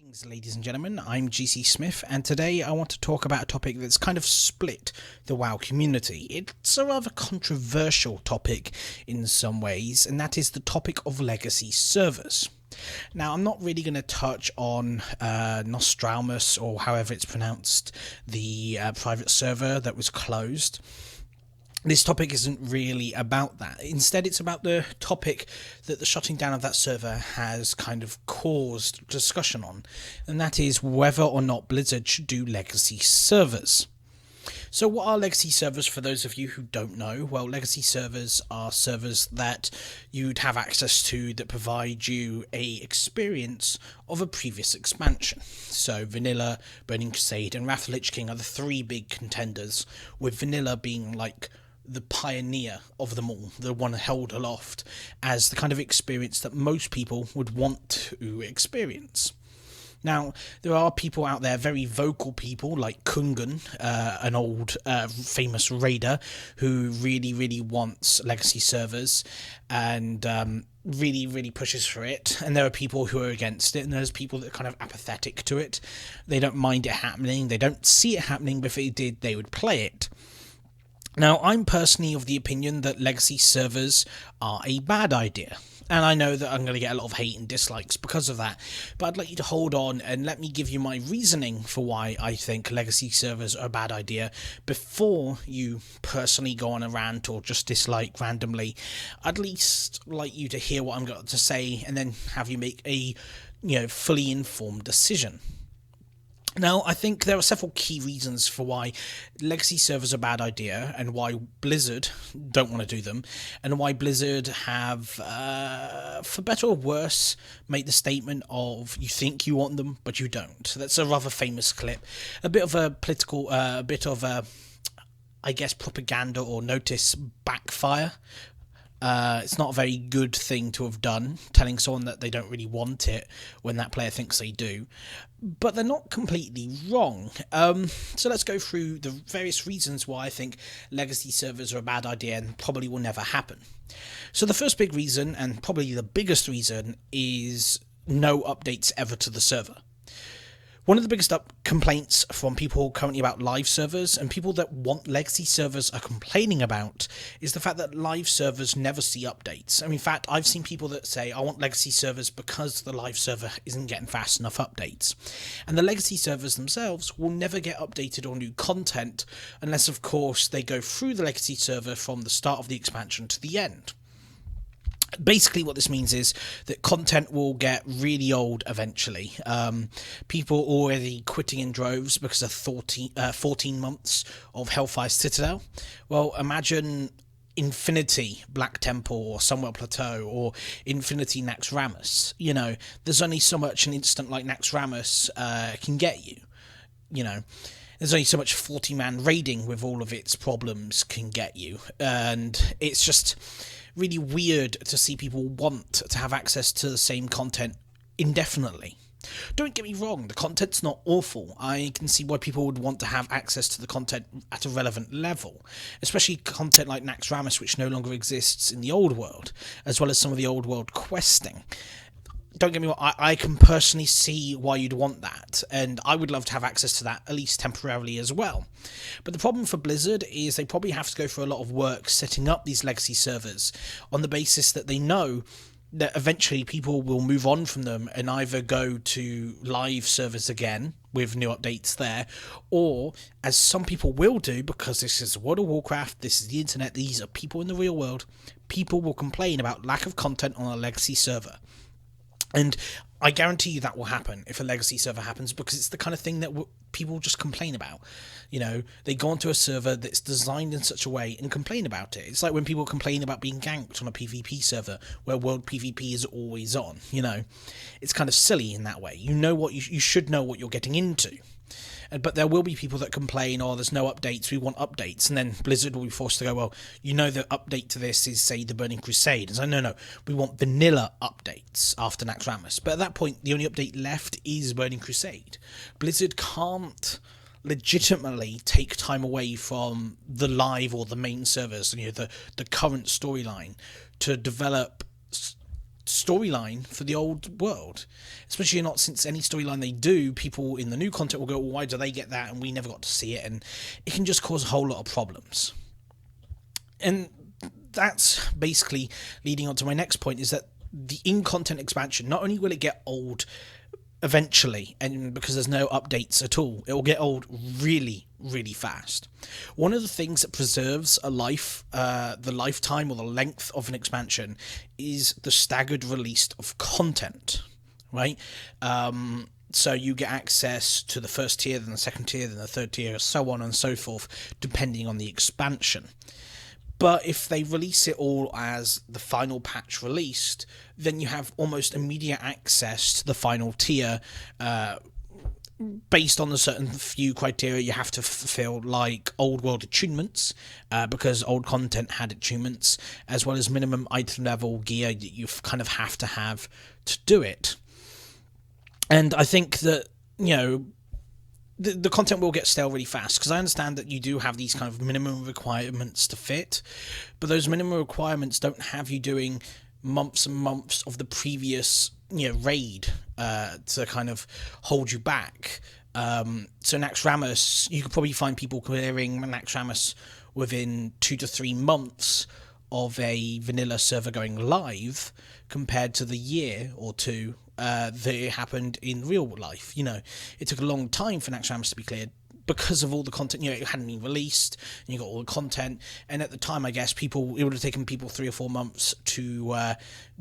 Greetings, ladies and gentlemen. I'm GC Smith, and today I want to talk about a topic that's kind of split the WoW community. It's a rather controversial topic in some ways, and that is the topic of legacy servers. Now, I'm not really going to touch on Nostramus, or however it's pronounced, the private server that was closed. This topic isn't really about that. Instead, it's about the topic that the shutting down of that server has kind of caused discussion on, and that is whether or not Blizzard should do legacy servers. So what are legacy servers, for those of you who don't know? Well, legacy servers are servers that you'd have access to that provide you a experience of a previous expansion. So Vanilla, Burning Crusade, and Wrath of the Lich King are the three big contenders, with Vanilla being like the pioneer of them all, the one held aloft as the kind of experience that most people would want to experience. Now, there are people out there, very vocal people like Kungun, an old famous raider who really wants legacy servers and really pushes for it. And there are people who are against it, and there's people that are kind of apathetic to it. They don't mind it happening, they don't see it happening, but if it did, they would play it. Now, I'm personally of the opinion that legacy servers are a bad idea, and I know that I'm going to get a lot of hate and dislikes because of that, but I'd like you to hold on and let me give you my reasoning for why I think legacy servers are a bad idea before you personally go on a rant or just dislike randomly. I'd at least like you to hear what I'm going to say and then have you make a fully informed decision. Now, I think there are several key reasons for why legacy servers are a bad idea and why Blizzard don't want to do them, and why Blizzard have, for better or worse, made the statement of you think you want them, but you don't. So that's a rather famous clip. A bit of a political, propaganda or notice backfire. It's not a very good thing to have done, telling someone that they don't really want it when that player thinks they do. But they're not completely wrong. So let's go through the various reasons why I think legacy servers are a bad idea and probably will never happen. So the first big reason, and probably the biggest reason, is no updates ever to the server. One of the biggest complaints from people currently about live servers, and people that want legacy servers are complaining about, is the fact that live servers never see updates. I mean, in fact, I've seen people that say, I want legacy servers because the live server isn't getting fast enough updates. And the legacy servers themselves will never get updated or new content unless, of course, they go through the legacy server from the start of the expansion to the end. Basically, what this means is that content will get really old eventually. People already quitting in droves because of 14 months of Hellfire Citadel. Well, imagine Infinity Black Temple or Sunwell Plateau or Infinity Naxxramas. There's only so much an instant like Naxxramas can get you. There's only so much 40-man raiding with all of its problems can get you. And it's just really weird to see people want to have access to the same content indefinitely. Don't get me wrong, the content's not awful. I can see why people would want to have access to the content at a relevant level, especially content like Naxxramas, which no longer exists in the old world, as well as some of the old world questing. Don't get me wrong, I can personally see why you'd want that, and I would love to have access to that, at least temporarily as well. But the problem for Blizzard is they probably have to go through a lot of work setting up these legacy servers on the basis that they know that eventually people will move on from them and either go to live servers again with new updates there, or, as some people will do, because this is World of Warcraft, this is the internet, these are people in the real world, people will complain about lack of content on a legacy server. And I guarantee you that will happen if a legacy server happens, because it's the kind of thing that people just complain about. They go onto a server that's designed in such a way and complain about it. It's like when people complain about being ganked on a PvP server where world PvP is always on. It's kind of silly in that way. You should know what you're getting into. But there will be people that complain, there's no updates, we want updates. And then Blizzard will be forced to go, well, the update to this is, say, the Burning Crusade. And so, no, we want vanilla updates after Naxxramas. But at that point, the only update left is Burning Crusade. Blizzard can't legitimately take time away from the live or the main servers, the current storyline, to develop storyline for the old world, especially not since any storyline they do, people in the new content will go, well, why do they get that and we never got to see it, and it can just cause a whole lot of problems. And that's basically leading on to my next point, is that the in-content expansion, not only will it get old eventually, and because there's no updates at all, it will get old really, really fast. One of the things that preserves a life, the lifetime or the length of an expansion, is the staggered release of content, right? So you get access to the first tier, then the second tier, then the third tier, so on and so forth, depending on the expansion. But if they release it all as the final patch released, then you have almost immediate access to the final tier, based on a certain few criteria you have to fulfill, like old world attunements, because old content had attunements, as well as minimum item level gear that you kind of have to do it. And I think that, the content will get stale really fast, because I understand that you do have these kind of minimum requirements to fit, but those minimum requirements don't have you doing months and months of the previous raid to kind of hold you back. So Naxxramas, you could probably find people clearing Naxxramas within 2 to 3 months of a vanilla server going live, compared to the year or two that it happened in real life. It took a long time for Naxxramas to be cleared because of all the content. It hadn't been released, and you got all the content. And at the time, I guess it would have taken people 3 or 4 months to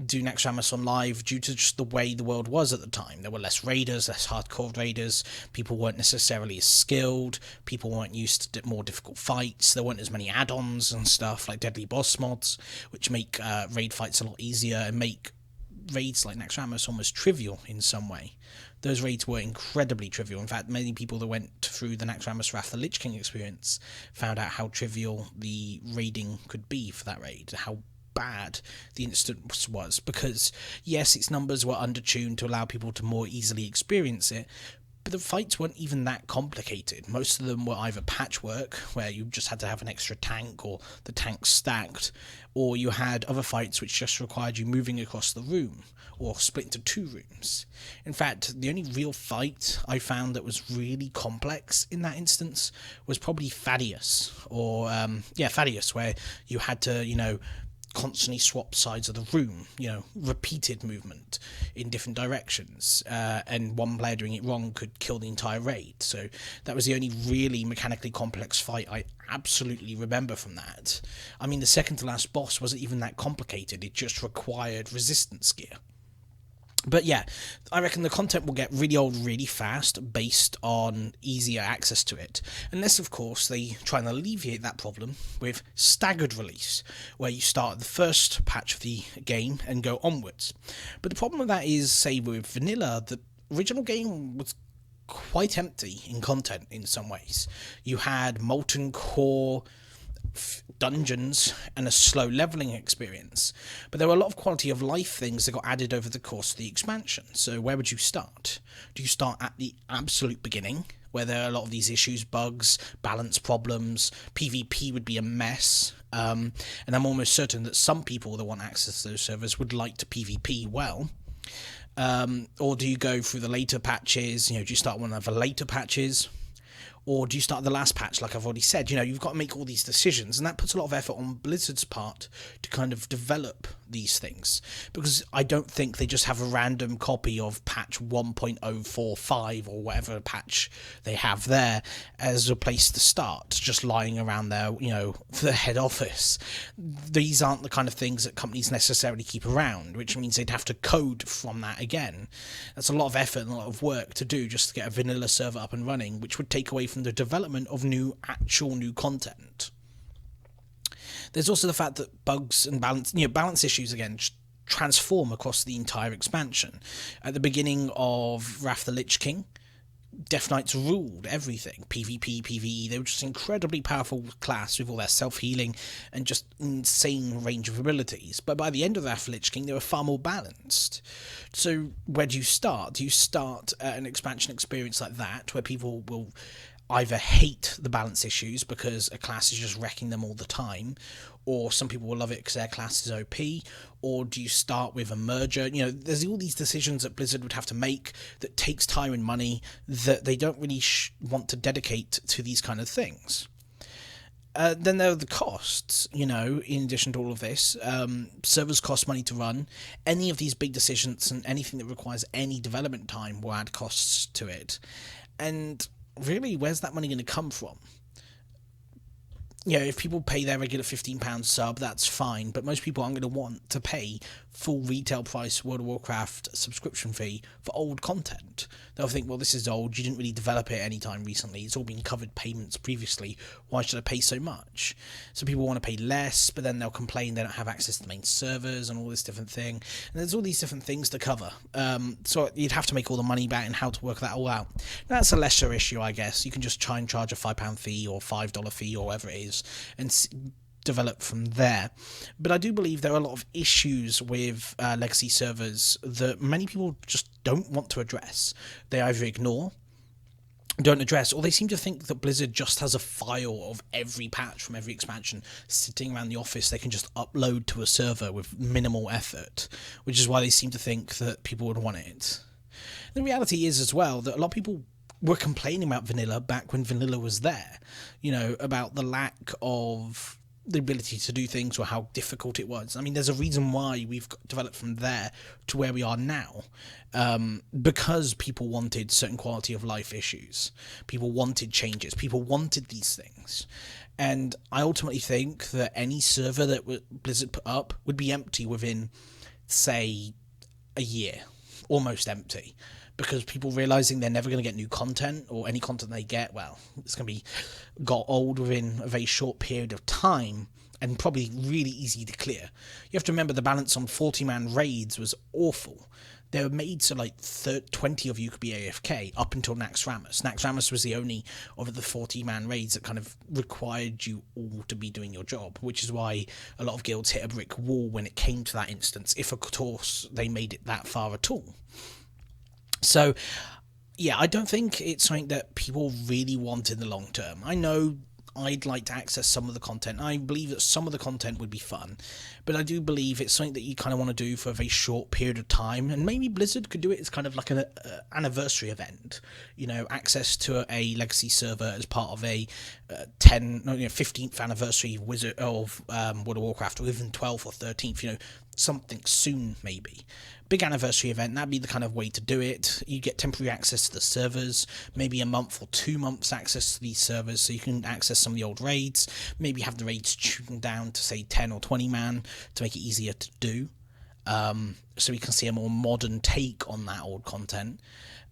do Naxxramas on live, due to just the way the world was at the time. There were less raiders, less hardcore raiders. People weren't necessarily as skilled. People weren't used to more difficult fights. There weren't as many add-ons and stuff like Deadly Boss mods, which make raid fights a lot easier and make raids like Naxxramas almost trivial in some way. Those raids were incredibly trivial. In fact, many people that went through the Naxxramas Wrath of the Lich King experience found out how trivial the raiding could be for that raid, how bad the instance was, because yes, its numbers were undertuned to allow people to more easily experience it, but the fights weren't even that complicated. Most of them were either patchwork, where you just had to have an extra tank or the tank stacked, or you had other fights which just required you moving across the room or split into 2 rooms. In fact, the only real fight I found that was really complex in that instance was probably Thaddeus, or Thaddeus, where you had to, constantly swap sides of the room, repeated movement in different directions, and one player doing it wrong could kill the entire raid. So that was the only really mechanically complex fight I absolutely remember from that. I mean, the second to last boss wasn't even that complicated, it just required resistance gear. But yeah, I reckon the content will get really old really fast based on easier access to it. Unless, of course, they try and alleviate that problem with staggered release, where you start at the first patch of the game and go onwards. But the problem with that is, say, with vanilla, the original game was quite empty in content in some ways. You had Molten Core dungeons and a slow leveling experience, but there were a lot of quality of life things that got added over the course of the expansion. So where would you start? Do you start at the absolute beginning, where there are a lot of these issues, bugs, balance problems, PvP would be a mess, and I'm almost certain that some people that want access to those servers would like to PvP well? Or do you go through the later patches? Do you start one of the later patches? Or do you start the last patch, like I've already said? You've got to make all these decisions, and that puts a lot of effort on Blizzard's part to kind of develop these things, because I don't think they just have a random copy of patch 1.045 or whatever patch they have there as a place to start, just lying around there, for the head office. These aren't the kind of things that companies necessarily keep around, which means they'd have to code from that again. That's a lot of effort and a lot of work to do just to get a vanilla server up and running, which would take away from the development of actual new content. There's also the fact that bugs and balance issues again transform across the entire expansion. At the beginning of Wrath of the Lich King, Death Knights ruled everything. PvP, PvE, they were just incredibly powerful class with all their self-healing and just insane range of abilities. But by the end of Wrath of the Lich King, they were far more balanced. So where do you start? Do you start at an expansion experience like that, where people will either hate the balance issues because a class is just wrecking them all the time, or some people will love it because their class is OP, or do you start with a merger? You know, there's all these decisions that Blizzard would have to make that takes time and money that they don't really want to dedicate to these kind of things. Then there are the costs, you know, in addition to all of this. Servers cost money to run. Any of these big decisions and anything that requires any development time will add costs to it. And really, where's that money going to come from? You know, if people pay their regular £15 sub, that's fine, but most people aren't going to want to pay full retail price World of Warcraft subscription fee for old content. They'll think, well, this is old, you didn't really develop it anytime recently, it's all been covered payments previously, why should I pay so much? So people want to pay less, but then they'll complain they don't have access to the main servers and all this different thing, and there's all these different things to cover. So you'd have to make all the money back and how to work that all out. That's a lesser issue, I guess. You can just try and charge a £5 fee or $5 fee or whatever it is, and develop from there. But I do believe there are a lot of issues with legacy servers that many people just don't want to address. They either ignore, don't address, or they seem to think that Blizzard just has a file of every patch from every expansion sitting around the office they can just upload to a server with minimal effort, which is why they seem to think that people would want it. The reality is as well that a lot of people were complaining about vanilla back when vanilla was there, you know, about the lack of the ability to do things or how difficult it was. I mean, there's a reason why we've developed from there to where we are now, because people wanted certain quality of life issues, people wanted changes, people wanted these things. And I ultimately think that any server that Blizzard put up would be empty within, say, a year, almost empty, because people realizing they're never going to get new content, or any content they get, well, it's going to be got old within a very short period of time and probably really easy to clear. You have to remember the balance on 40-man raids was awful. They were made so like 20 of you could be AFK up until Naxxramas. Naxxramas was the only of the 40-man raids that kind of required you all to be doing your job, which is why a lot of guilds hit a brick wall when it came to that instance, if of course they made it that far at all. So, yeah, I don't think it's something that people really want in the long term. I know I'd like to access some of the content. I believe that some of the content would be fun, but I do believe it's something that you kind of want to do for a very short period of time, and maybe Blizzard could do it as kind of like an anniversary event, you know, access to a legacy server as part of a 15th anniversary World of Warcraft, or even 12th or 13th, you know, something soon maybe. Big anniversary event, that'd be the kind of way to do it. You get temporary access to the servers, maybe a month or 2 months access to these servers, so you can access some of the old raids, maybe have the raids tuned down to say 10 or 20 man to make it easier to do, so we can see a more modern take on that old content.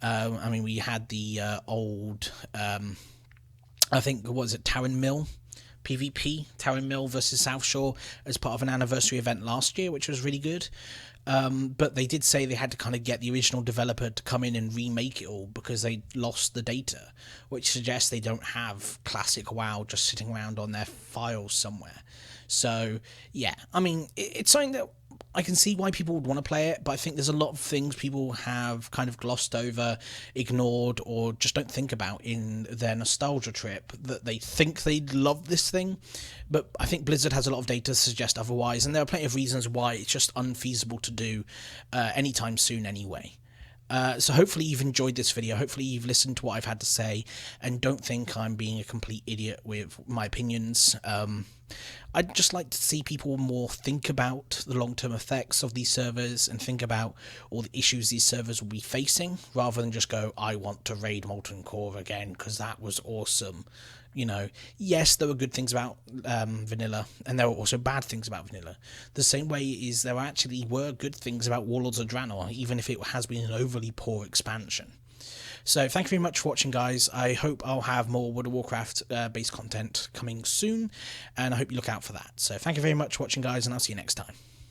I mean, we had the old, I think, what was it, Tarren Mill PvP, Tarren Mill versus South Shore, as part of an anniversary event last year, which was really good. But they did say they had to kind of get the original developer to come in and remake it all because they lost the data, which suggests they don't have classic WoW just sitting around on their files somewhere. So, yeah, I mean, it's something that I can see why people would want to play it, but I think there's a lot of things people have kind of glossed over, ignored, or just don't think about in their nostalgia trip, that they think they'd love this thing. But I think Blizzard has a lot of data to suggest otherwise, and there are plenty of reasons why it's just unfeasible to do anytime soon anyway. So hopefully you've enjoyed this video, hopefully you've listened to what I've had to say, and don't think I'm being a complete idiot with my opinions. I'd just like to see people more think about the long-term effects of these servers and think about all the issues these servers will be facing, rather than just go, I want to raid Molten Core again because that was awesome. You know, yes, there were good things about vanilla, and there were also bad things about vanilla. The same way is there actually were good things about Warlords of Draenor, even if it has been an overly poor expansion. So thank you very much for watching, guys. I hope I'll have more World of Warcraft based content coming soon, and I hope you look out for that. So thank you very much for watching, guys, and I'll see you next time.